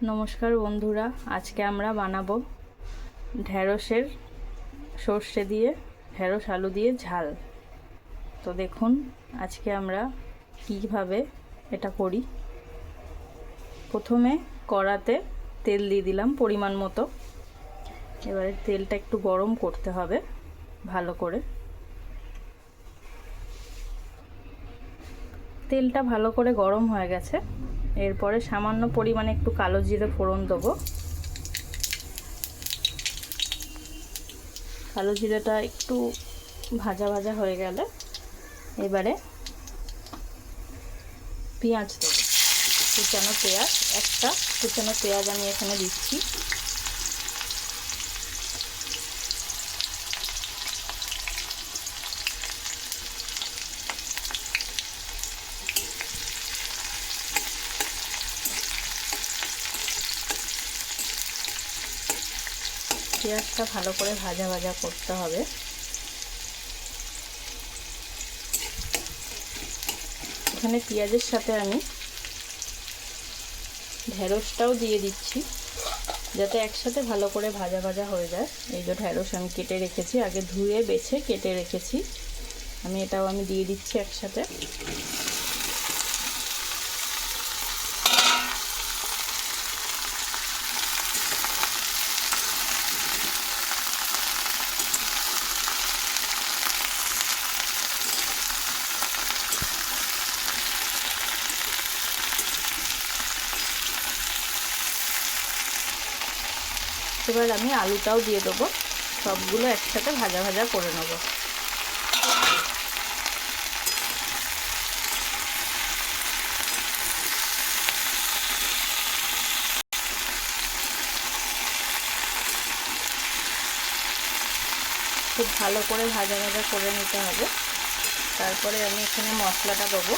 নমস্কার বন্ধুরা, আজকে আমরা বানাবো ঢ্যাঁড়সের সর্ষে দিয়ে ঢ্যাঁড়স আলু দিয়ে ঝাল। তো দেখুন আজকে আমরা কীভাবে এটা করি। প্রথমে কড়াতে তেল দিয়ে দিলাম পরিমাণ মতো। এবারে তেলটা একটু গরম করতে হবে ভালো করে। তেলটা ভালো করে গরম হয়ে গেছে। এরপরে সামান্য পরিমাণে একটু কালো জিরে ফোড়ন দেবো। কালো জিরেটা একটু ভাজা ভাজা হয়ে গেলে এবারে পেঁয়াজ দেবো। কুচানো পেঁয়াজ, একটা কুচানো পেঁয়াজ আমি এখানে দিচ্ছি। পেঁয়াজটা ভালো করে ভাজা ভাজা করতে হবে। এখানে পেঁয়াজের সাথে আমি ঢ্যাঁড়সটাও দিয়ে দিচ্ছি, যাতে একসাথে ভালো করে ভাজা ভাজা হয়ে যায়। এই যে ঢ্যাঁড়স আমি কেটে রেখেছি, আগে ধুয়ে বেছে কেটে রেখেছি, এটাও আমি দিয়ে দিচ্ছি একসাথে। এবার আমি আলুটাও দিয়ে দেবো, সবগুলো একসাথে ভাজা ভাজা করে নেব। খুব ভালো করে ভাজা ভাজা করে নিতে হবে। তারপরে আমি এখানে মশলাটা দেবো।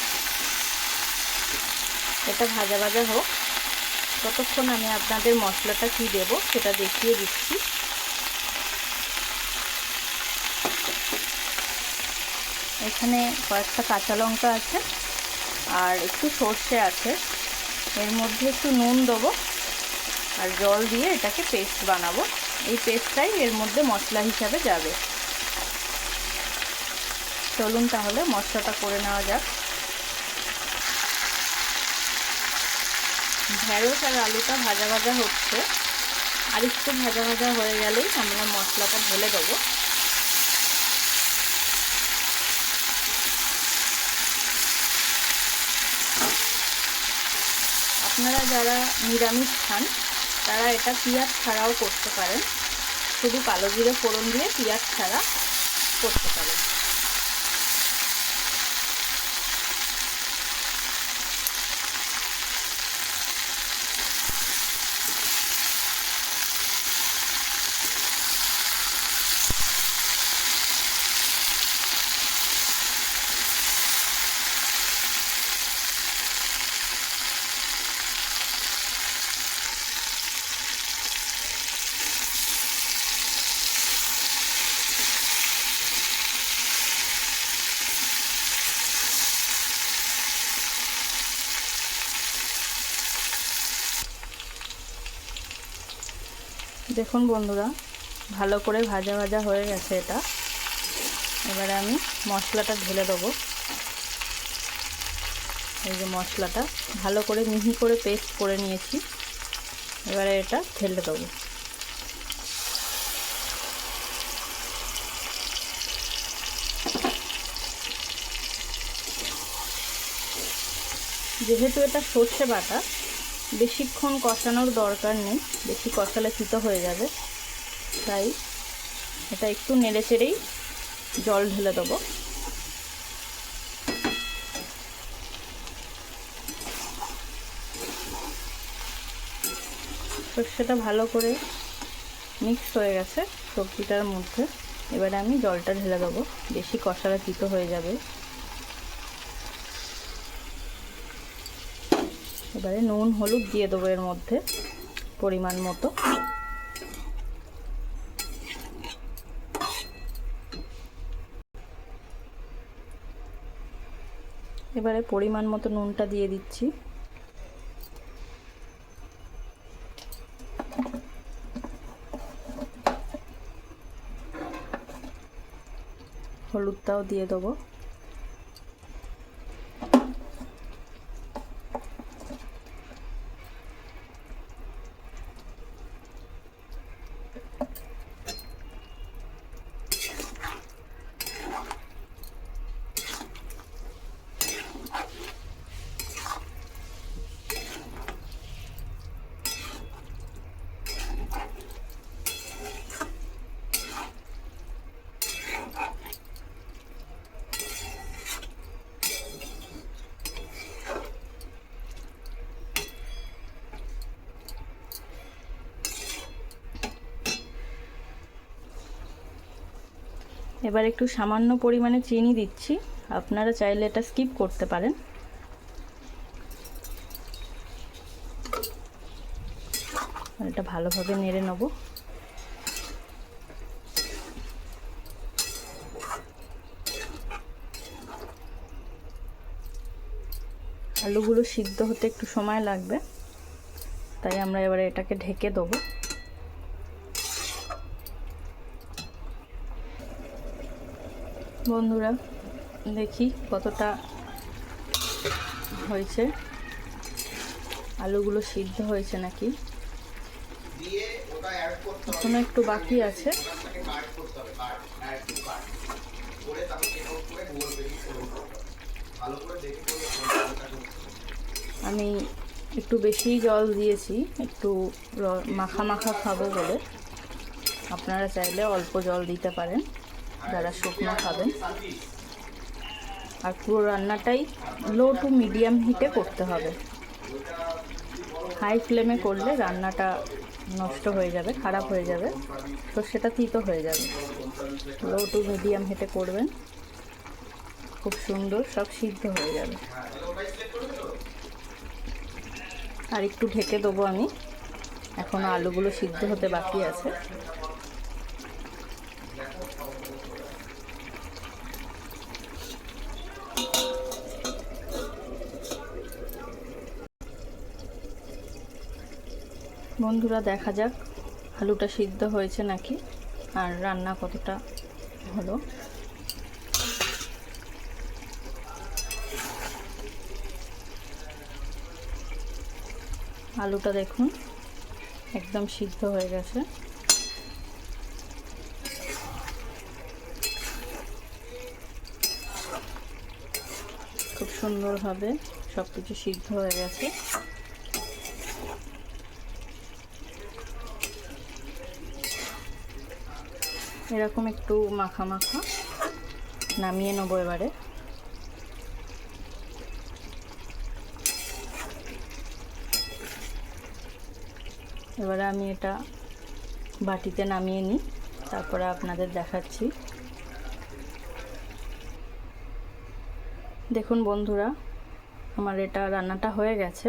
এটা ভাজা ভাজা হোক, ততক্ষণ আমি আপনাদের মশলাটা কি দেব সেটা দেখিয়ে দিচ্ছি। এখানে কয়েকটা কাঁচা লঙ্কা আছে আর একটু সর্ষে আছে। এর মধ্যে একটু নুন দেবো আর জল দিয়ে এটাকে পেস্ট বানাবো। এই পেস্টটাই এর মধ্যে মশলা হিসাবে যাবে। চলুন তাহলে মশলাটা করে নেওয়া যাক। ঢ্যাঁড়স আর আলুটা ভাজা ভাজা হচ্ছে, আর একটু ভাজা ভাজা হয়ে গেলেই আমরা মশলাটা ঢেলে দেবো। আপনারা যারা নিরামিষ খান তারা এটা পেঁয়াজ ছাড়াও করতে পারেন, শুধু কালো জিরে ফোড়ন দিয়ে পেঁয়াজ ছাড়া করতে পারেন। দেখুন বন্ধুরা, ভালো করে ভাজা ভাজা হয়ে গেছে এটা। এবারে আমি মশলাটা ঢেলে দেবো। এই যে মশলাটা ভালো করে মিহি করে পেস্ট করে নিয়েছি, এবারে এটা ঢেলে দেবো। যেহেতু এটা সর্ষে বাটা, বেশিক্ষণ কষানোর দরকার নেই, বেশি কষালে তিতো হয়ে যাবে, তাই এটা একটু নেড়ে চেড়েই জল ঢেলে দেবো। সর্ষেটা ভালো করে মিক্স হয়ে গেছে সবজিটার মধ্যে। এবারে আমি জলটা ঢেলে দেবো, বেশি কষালে তিতো হয়ে যাবে। এবারে নুন হলুদ দিয়ে দেবো এর মধ্যে পরিমাণ মতো। এবারে পরিমাণ মতো নুনটা দিয়ে দিচ্ছি। হলুদটাও দিয়ে দেবো। এবার একটু সামান্য পরিমাণে চিনি দিচ্ছি, আপনারা চাইলে এটা স্কিপ করতে পারেন। এটা ভালোভাবে নেড়ে নেব। আলুগুলো সিদ্ধ হতে একটু সময় লাগবে, তাই আমরা এবারে এটাকে ঢেকে দেবো। বন্ধুরা দেখি কতটা হয়েছে, আলুগুলো সিদ্ধ হয়েছে নাকি। এখনো একটু বাকি আছে। আমি একটু বেশি জল দিয়েছি, একটু মাখা মাখা খাবো বলে। আপনারা চাইলে অল্প জল দিতে পারেন যারা শুকনো খাবেন। আর পুরো রান্নাটাই লো টু মিডিয়াম হিটে করতে হবে। হাই ফ্লেমে করলে রান্নাটা নষ্ট হয়ে যাবে, খারাপ হয়ে যাবে, সর্ষেটা তিতো হয়ে যাবে। লো টু মিডিয়াম হিটে করবেন, খুব সুন্দর সব সিদ্ধ হয়ে যাবে। আর একটু ঢেকে দেবো আমি, এখনও আলুগুলো সিদ্ধ হতে বাকি আছে। বন্ধুরা দেখা যাক আলুটা সিদ্ধ হয়েছে নাকি আর রান্না কতটা হলো। আলুটা দেখুন একদম সিদ্ধ হয়ে গেছে। খুব সুন্দরভাবে সব কিছু সিদ্ধ হয়ে গেছে। এরকম একটু মাখা মাখা নামিয়ে নেবো এবারে। এবারে আমি এটা বাটিতে নামিয়ে নিই, তারপরে আপনাদের দেখাচ্ছি। দেখুন বন্ধুরা, আমার এটা রান্নাটা হয়ে গেছে,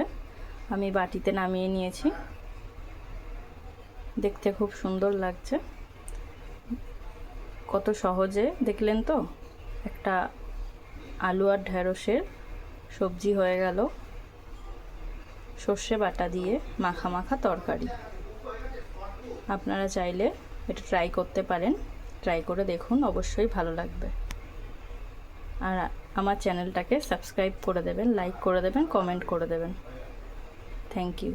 আমি বাটিতে নামিয়ে নিয়েছি। দেখতে খুব সুন্দর লাগছে। কত সহজে দেখলেন তো, একটা আলু আর ঢেঁড়সের সবজি হয়ে গেল, সর্ষে বাটা দিয়ে মাখা মাখা তরকারি। আপনারা চাইলে এটা ট্রাই করতে পারেন, ট্রাই করে দেখুন, অবশ্যই ভালো লাগবে। আর আমার চ্যানেলটাকে সাবস্ক্রাইব করে দেবেন, লাইক করে দেবেন, কমেন্ট করে দেবেন। Thank you.